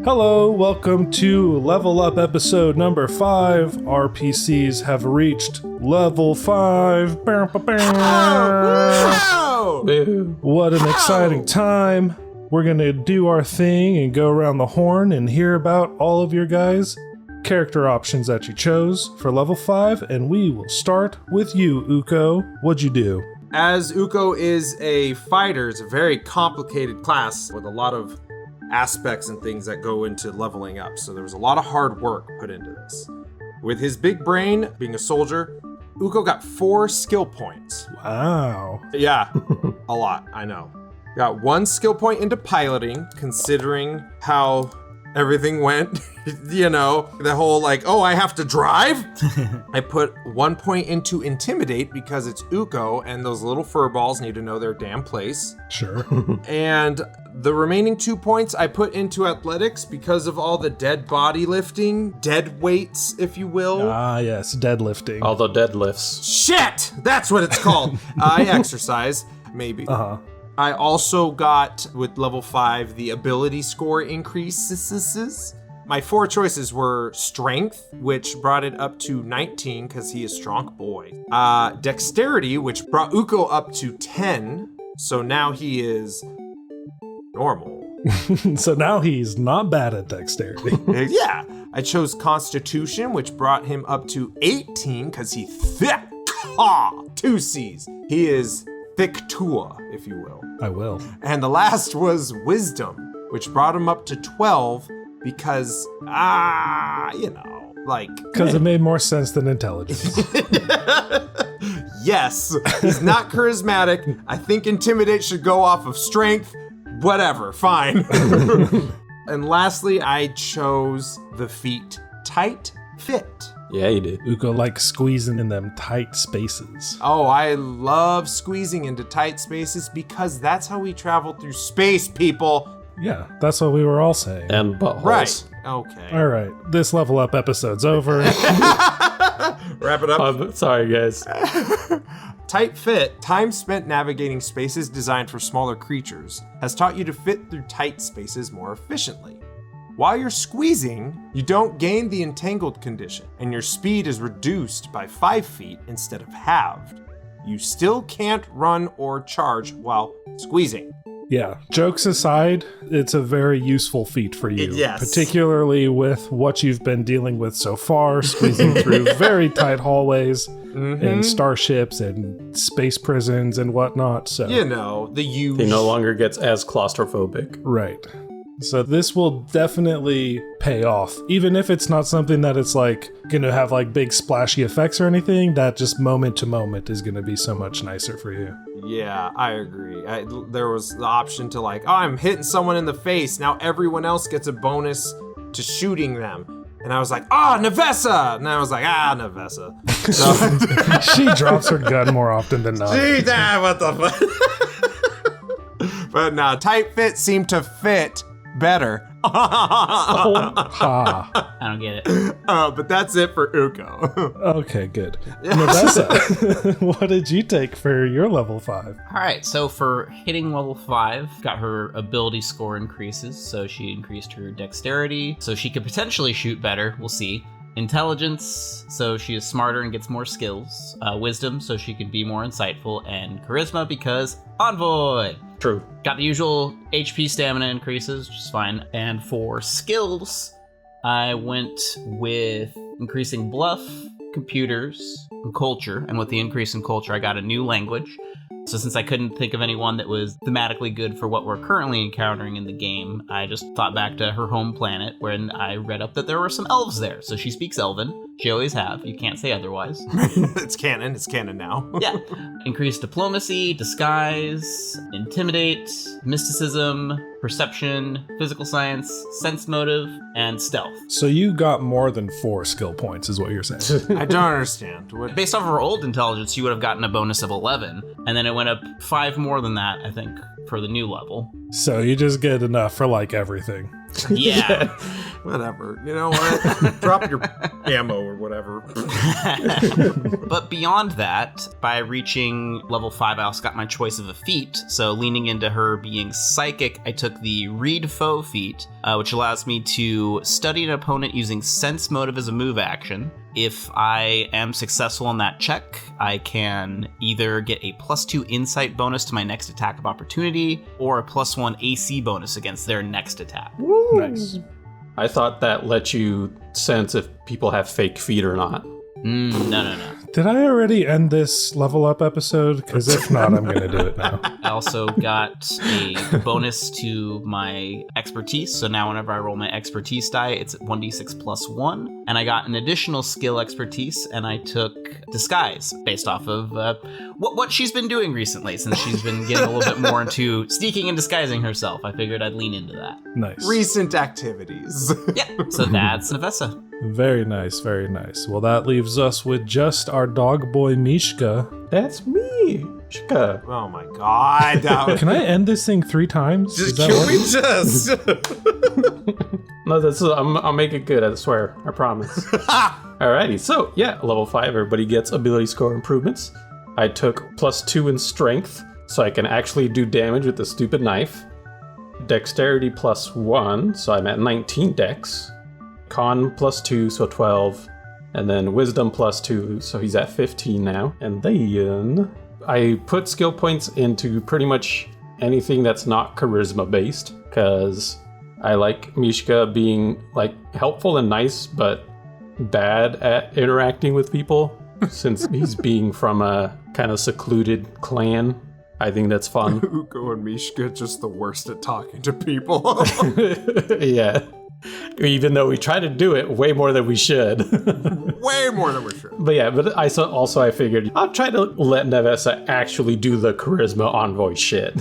Hello, welcome to Level Up episode number 5. RPCs have reached level 5. What an exciting time. We're going to do our thing and go around the horn and hear about all of your guys' character options that you chose for level 5, and we will start with you, Ukko. What'd you do? As Ukko is a fighter, it's a very complicated class with a lot of aspects and things that go into leveling up. So there was a lot of hard work put into this. With his big brain, being a soldier, Ukko got 4 skill points. Wow. Yeah, a lot, I know. Got 1 skill point into piloting, considering how everything went. You know, the whole I have to drive. I put 1 point into intimidate because it's Ukko and those little furballs need to know their damn place. Sure. And the remaining 2 points I put into athletics because of all the dead body lifting, dead weights, if you will. Ah, yes, deadlifting. All the deadlifts. Shit! That's what it's called. I exercise, maybe. Uh-huh. I also got, with level 5, the ability score increases. My 4 choices were strength, which brought it up to 19 because he is strong boy. Dexterity, which brought Ukko up to 10. So now he is normal. So now he's not bad at dexterity. Yeah. I chose constitution, which brought him up to 18 because he thick. 2 C's. He is thick tua, if you will. I will. And the last was wisdom, which brought him up to 12 because, Because it made more sense than intelligence. Yes, he's not charismatic. I think intimidate should go off of strength. Whatever, fine. And lastly, I chose the feat tight fit. Yeah, you did. Ukko likes squeezing in them tight spaces. Oh, I love squeezing into tight spaces because that's how we travel through space, people. Yeah, that's what we were all saying. And buttholes. Right. Okay. All right, this level up episode's over. Wrap it up. I'm sorry, guys. Tight fit, time spent navigating spaces designed for smaller creatures, has taught you to fit through tight spaces more efficiently. While you're squeezing, you don't gain the entangled condition, and your speed is reduced by 5 feet instead of halved. You still can't run or charge while squeezing. Yeah, jokes aside, it's a very useful feat for you. Yes. Particularly with what you've been dealing with so far, squeezing through very tight hallways and starships and space prisons and whatnot. So You know, the use. He no longer gets as claustrophobic. right. So this will definitely pay off. Even if it's not something that it's gonna have big splashy effects or anything, that just moment to moment is gonna be so much nicer for you. Yeah, I agree. There was the option to I'm hitting someone in the face. Now everyone else gets a bonus to shooting them. And I was like, Navessah! And I was like, Navessah. So, She drops her gun more often than not. what the fuck? But no, tight fit seemed to fit better. Ha. I don't get it. But that's it for Ukko. Okay, good. Navessah, what did you take for your level 5? All right, so for hitting level 5, got her ability score increases. So she increased her dexterity, so she could potentially shoot better. We'll see. Intelligence, so she is smarter and gets more skills. Wisdom, so she can be more insightful. And charisma, because Envoy. True. Got the usual HP stamina increases, which is fine. And for skills, I went with increasing bluff, computers, and culture. And with the increase in culture, I got a new language. So since I couldn't think of anyone that was thematically good for what we're currently encountering in the game, I just thought back to her home planet when I read up that there were some elves there. So she speaks Elven. She always have. You can't say otherwise. It's canon. It's canon now. Yeah. Increased diplomacy, disguise, intimidate, mysticism, perception, physical science, sense motive, and stealth. So you got more than 4 skill points is what you're saying. I don't understand. Based off of her old intelligence, you would have gotten a bonus of 11, and then it went up 5 more than that, I think, for the new level. So you just get enough for everything. Yeah. Whatever. You know what? Drop your ammo or whatever. But beyond that, by reaching level 5, I also got my choice of a feat. So leaning into her being psychic, I took the Read Foe feat, which allows me to study an opponent using Sense Motive as a move action. If I am successful in that check, I can either get a +2 insight bonus to my next attack of opportunity, or a +1 AC bonus against their next attack. Nice. I thought that let you sense if people have fake feet or not. No. Did I already end this level up episode? Because if not, I'm going to do it now. I also got a bonus to my expertise. So now whenever I roll my expertise die, it's at 1d6 +1. And I got an additional skill expertise, and I took disguise based off of what she's been doing recently, since she's been getting a little bit more into sneaking and disguising herself. I figured I'd lean into that. Nice. Recent activities. Yeah, so that's Navessah. Very nice, very nice. Well, that leaves us with just our dog boy Mishka. That's me, Mishka. Oh my god. Can I end this thing 3 times? Just Does that can work? we just? No, I'll make it good, I swear. I promise. Alrighty, so yeah, level 5, everybody gets ability score improvements. I took +2 in strength, so I can actually do damage with the stupid knife. Dexterity +1, so I'm at 19 dex. Con +2, so 12. And then Wisdom +2, so he's at 15 now. And then I put skill points into pretty much anything that's not charisma based, because I like Mishka being like helpful and nice, but bad at interacting with people. Since he's being from a kind of secluded clan, I think that's fun. Ukko and Mishka just the worst at talking to people. Yeah. Even though we try to do it way more than we should. Way more than we should. But yeah, but I figured I'll try to let Navessah actually do the charisma envoy shit.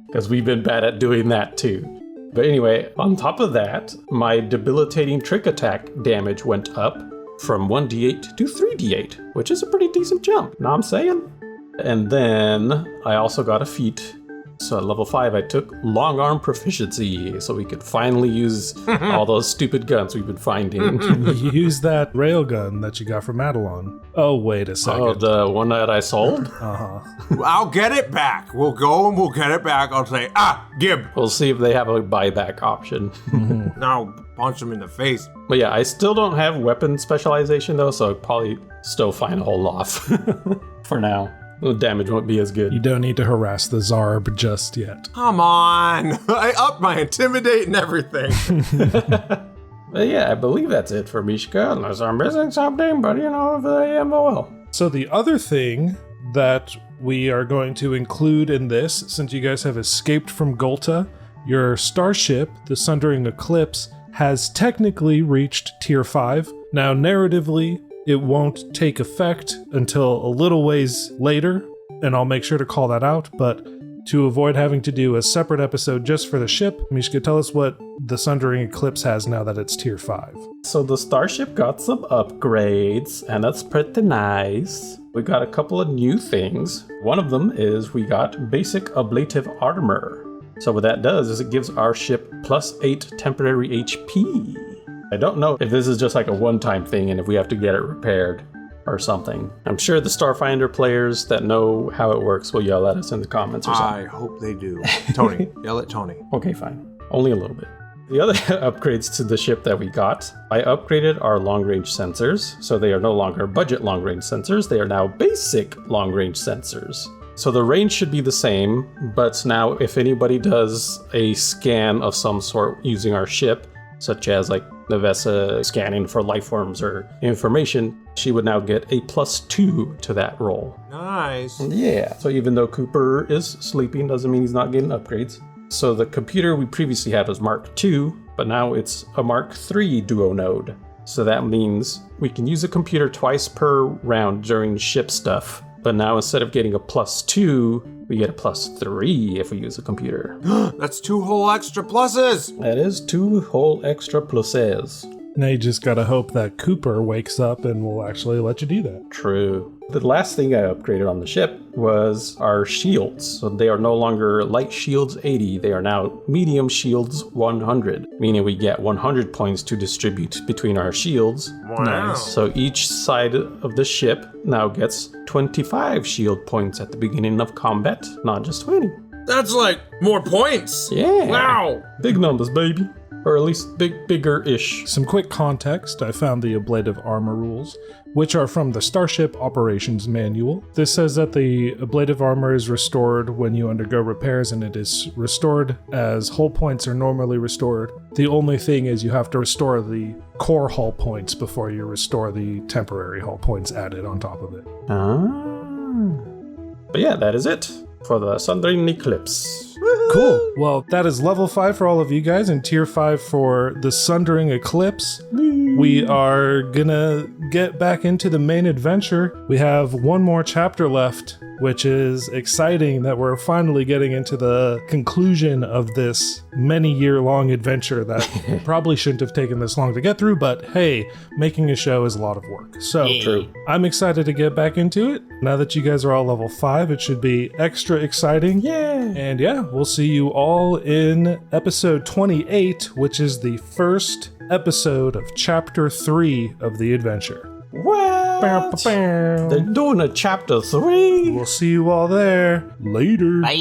Because we've been bad at doing that too. But anyway, on top of that, my debilitating trick attack damage went up from 1d8 to 3d8, which is a pretty decent jump, know what I'm saying? And then I also got a feat. So at level 5, I took long arm proficiency, so we could finally use all those stupid guns we've been finding. You use that railgun that you got from Adelon. Oh, wait a second. Oh, the one that I sold? Uh-huh. I'll get it back. We'll go and we'll get it back. I'll say, Gib. We'll see if they have a buyback option. Now punch him in the face. But yeah, I still don't have weapon specialization though, so I'll probably still fine hold off for now. The damage won't be as good. You don't need to harass the Zarb just yet. Come on. I upped my intimidate and everything. But yeah, I believe that's it for Mishka, unless I'm missing something, but you know, if I am, oh well. So the other thing that we are going to include in this, since you guys have escaped from Golta, your starship, the Sundering Eclipse, has technically reached Tier 5. Now, narratively, it won't take effect until a little ways later, and I'll make sure to call that out, but to avoid having to do a separate episode just for the ship, Mishka, tell us what the Sundering Eclipse has now that it's Tier 5. So the starship got some upgrades, and that's pretty nice. We got a couple of new things. One of them is we got basic ablative armor. So what that does is it gives our ship +8 temporary HP. I don't know if this is just like a one-time thing and if we have to get it repaired or something. I'm sure the Starfinder players that know how it works will yell at us in the comments or something. I hope they do. Tony, yell at Tony. Okay, fine. Only a little bit. The other upgrades to the ship that we got, I upgraded our long-range sensors, so they are no longer budget long-range sensors, they are now basic long-range sensors. So the range should be the same, but now if anybody does a scan of some sort using our ship, such as like Navessah scanning for life forms or information, she would now get a +2 to that roll. Nice. Yeah, so even though Cooper is sleeping, doesn't mean he's not getting upgrades. So the computer we previously had was Mark II, but now it's a Mark III duo node. So that means we can use a computer twice per round during ship stuff. But now instead of getting a +2, we get a +3 if we use a computer. That's 2 whole extra pluses. That is 2 whole extra pluses. Now you just gotta hope that Cooper wakes up and will actually let you do that. True. The last thing I upgraded on the ship was our shields. So they are no longer light shields 80, they are now medium shields 100, meaning we get 100 points to distribute between our shields. Wow. So each side of the ship now gets 25 shield points at the beginning of combat, not just 20. That's like more points. Yeah. Wow. Big numbers, baby. Or at least bigger-ish. Some quick context, I found the ablative armor rules, which are from the Starship Operations Manual. This says that the ablative armor is restored when you undergo repairs, and it is restored as hull points are normally restored. The only thing is you have to restore the core hull points before you restore the temporary hull points added on top of it. But yeah, that is it for the Sundering Eclipse. Cool. Well, that is level 5 for all of you guys and tier 5 for the Sundering Eclipse. We are gonna get back into the main adventure. We have one more chapter left, which is exciting that we're finally getting into the conclusion of this many-year-long adventure that probably shouldn't have taken this long to get through, but hey, making a show is a lot of work. So True. I'm excited to get back into it. Now that you guys are all level 5, it should be extra exciting. Yeah. And yeah, we'll see you all in episode 28, which is the first episode of chapter 3 of the adventure. What? They're doing a chapter 3? We'll see you all there. Later. Bye.